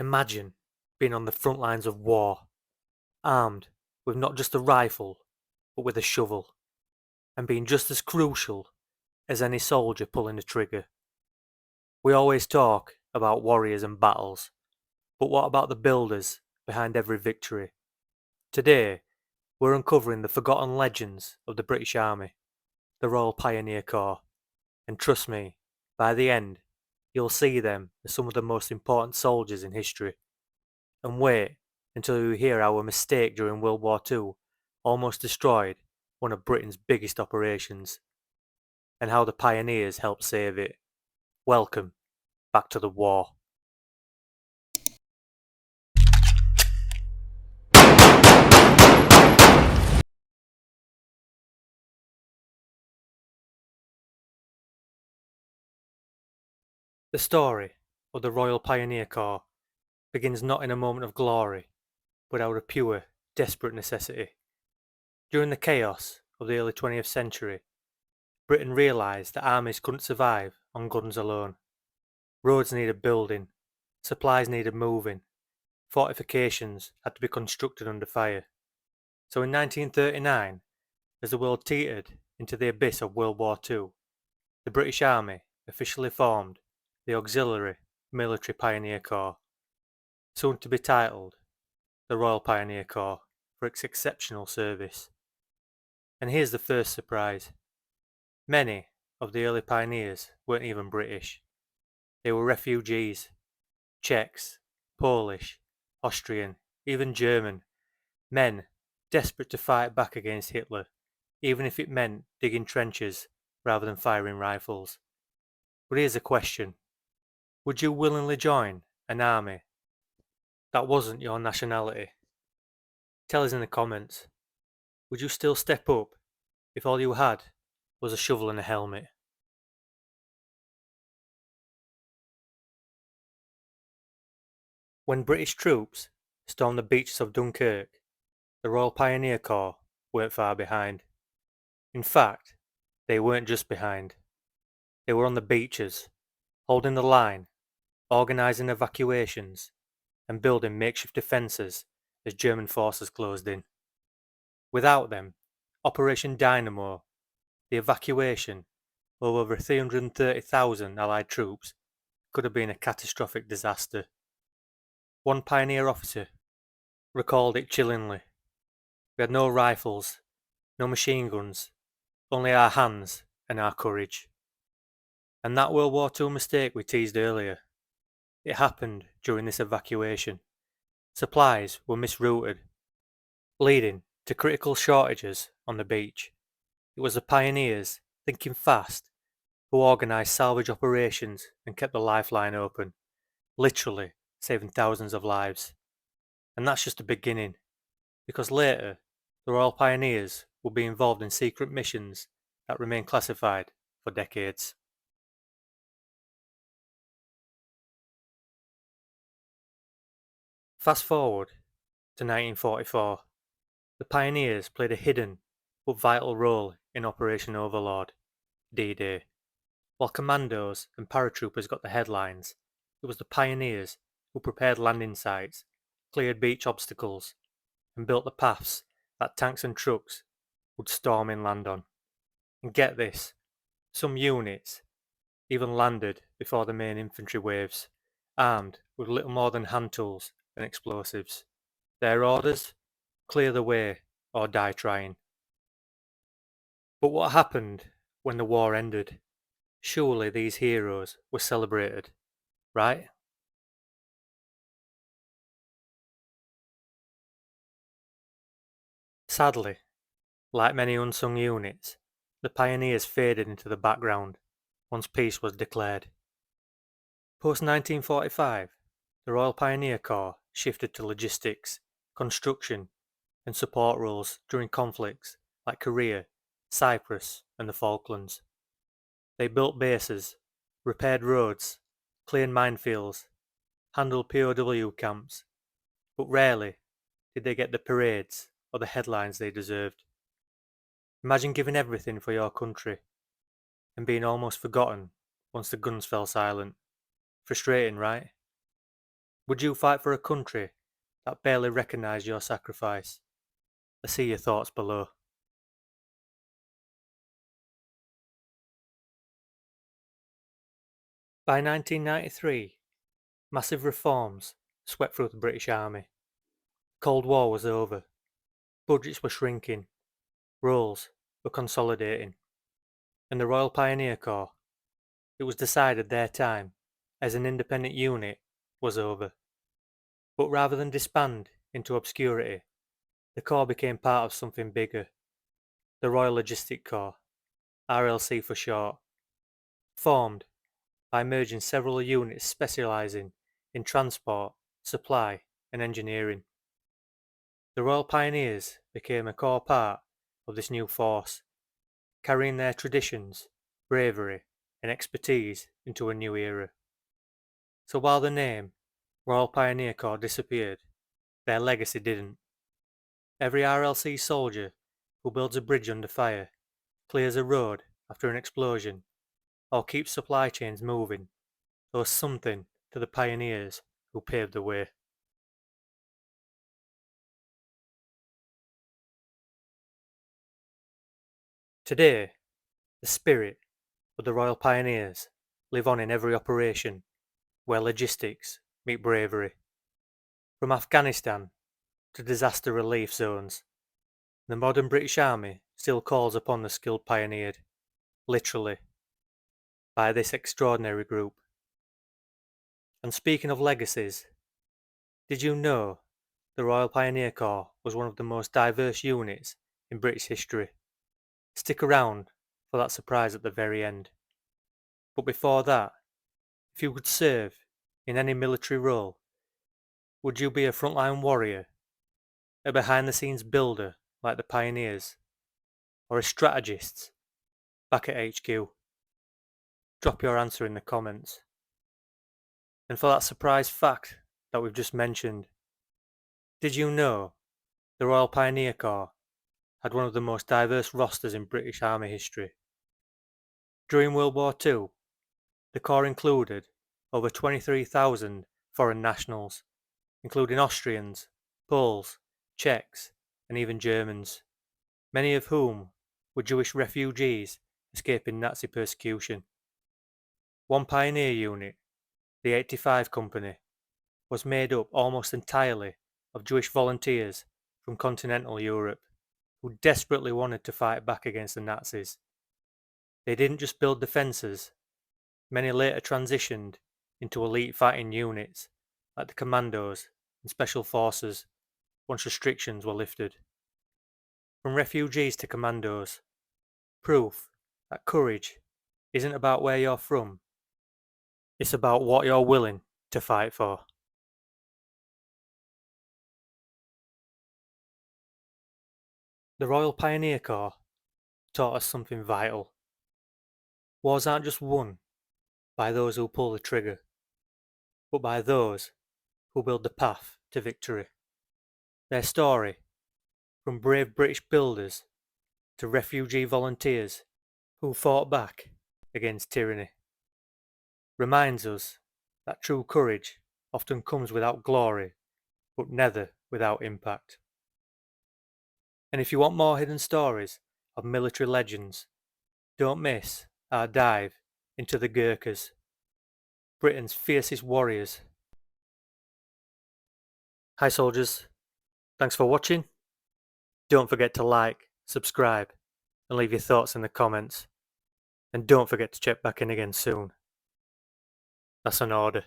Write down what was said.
Imagine being on the front lines of war, armed with not just a rifle, but with a shovel, and being just as crucial as any soldier pulling the trigger. We always talk about warriors and battles, but what about the builders behind every victory? Today, we're uncovering the forgotten legends of the British Army, the Royal Pioneer Corps, and trust me, by the end, you'll see them as some of the most important soldiers in history. And wait until you hear how a mistake during World War II almost destroyed one of Britain's biggest operations, and how the pioneers helped save it. Welcome back to the war. The story of the Royal Pioneer Corps begins not in a moment of glory, but out of pure, desperate necessity. During the chaos of the early 20th century, Britain realised that armies couldn't survive on guns alone. Roads needed building, supplies needed moving, fortifications had to be constructed under fire. So in 1939, as the world teetered into the abyss of World War II, the British Army officially formed the Auxiliary Military Pioneer Corps, soon to be titled the Royal Pioneer Corps for its exceptional service. And here's the first surprise. Many of the early pioneers weren't even British. They were refugees, Czechs, Polish, Austrian, even German, men desperate to fight back against Hitler, even if it meant digging trenches rather than firing rifles. But here's a question. Would you willingly join an army that wasn't your nationality? Tell us in the comments. Would you still step up if all you had was a shovel and a helmet? When British troops stormed the beaches of Dunkirk, the Royal Pioneer Corps weren't far behind. In fact, they weren't just behind. They were on the beaches, holding the line, organising evacuations, and building makeshift defences as German forces closed in. Without them, Operation Dynamo, the evacuation of over 330,000 Allied troops, could have been a catastrophic disaster. One pioneer officer recalled it chillingly. We had no rifles, no machine guns, only our hands and our courage. And that World War II mistake we teased earlier, it happened during this evacuation. Supplies were misrouted, leading to critical shortages on the beach. It was the pioneers, thinking fast, who organised salvage operations and kept the lifeline open, literally saving thousands of lives. And that's just the beginning, because later, the Royal Pioneers would be involved in secret missions that remain classified for decades. Fast forward to 1944. The pioneers played a hidden but vital role in Operation Overlord, Dday. While commandos and paratroopers got the headlines, it was the pioneers who prepared landing sites, cleared beach obstacles, and built the paths that tanks and trucks would storm inland on. And get this, some units even landed before the main infantry waves, armed with little more than hand tools and explosives. Their orders? Clear the way or die trying. But what happened when the war ended? Surely these heroes were celebrated, right? Sadly, like many unsung units, the pioneers faded into the background once peace was declared. Post-1945, the Royal Pioneer Corps shifted to logistics, construction, and support roles during conflicts like Korea, Cyprus, and the Falklands. They built bases, repaired roads, cleared minefields, handled POW camps, but rarely did they get the parades or the headlines they deserved. Imagine giving everything for your country and being almost forgotten once the guns fell silent. Frustrating, right? Would you fight for a country that barely recognised your sacrifice? Let's see your thoughts below. By 1993, massive reforms swept through the British Army. The Cold War was over, budgets were shrinking, roles were consolidating, and the Royal Pioneer Corps, it was decided their time as an independent unit was over. But rather than disband into obscurity, the Corps became part of something bigger, the Royal Logistic Corps, RLC for short, formed by merging several units specialising in transport, supply and engineering. The Royal Pioneers became a core part of this new force, carrying their traditions, bravery and expertise into a new era. So while the name Royal Pioneer Corps disappeared, their legacy didn't. Every RLC soldier who builds a bridge under fire, clears a road after an explosion, or keeps supply chains moving owes something to the pioneers who paved the way. Today, the spirit of the Royal Pioneers live on in every operation where logistics meet bravery. From Afghanistan to disaster relief zones, the modern British Army still calls upon the skilled pioneered, literally, by this extraordinary group. And speaking of legacies, did you know the Royal Pioneer Corps was one of the most diverse units in British history? Stick around for that surprise at the very end. But before that, if you could serve in any military role, would you be a frontline warrior, a behind-the-scenes builder like the pioneers, or a strategist back at HQ? Drop your answer in the comments. And for that surprise fact that we've just mentioned, did you know the Royal Pioneer Corps had one of the most diverse rosters in British Army history? During World War II, the Corps included over 23,000 foreign nationals, including Austrians, Poles, Czechs, and even Germans, many of whom were Jewish refugees escaping Nazi persecution. One pioneer unit, the 85 Company, was made up almost entirely of Jewish volunteers from continental Europe who desperately wanted to fight back against the Nazis. They didn't just build defences, many later transitioned into elite fighting units like the Commandos and Special Forces once restrictions were lifted. From refugees to commandos, proof that courage isn't about where you're from, it's about what you're willing to fight for. The Royal Pioneer Corps taught us something vital. Wars aren't just won by those who pull the trigger, but by those who build the path to victory. Their story, from brave British builders to refugee volunteers who fought back against tyranny, reminds us that true courage often comes without glory, but never without impact. And if you want more hidden stories of military legends, don't miss our dive into the Gurkhas, Britain's fiercest warriors. Hi soldiers, thanks for watching. Don't forget to like, subscribe, and leave your thoughts in the comments. And don't forget to check back in again soon. That's an order.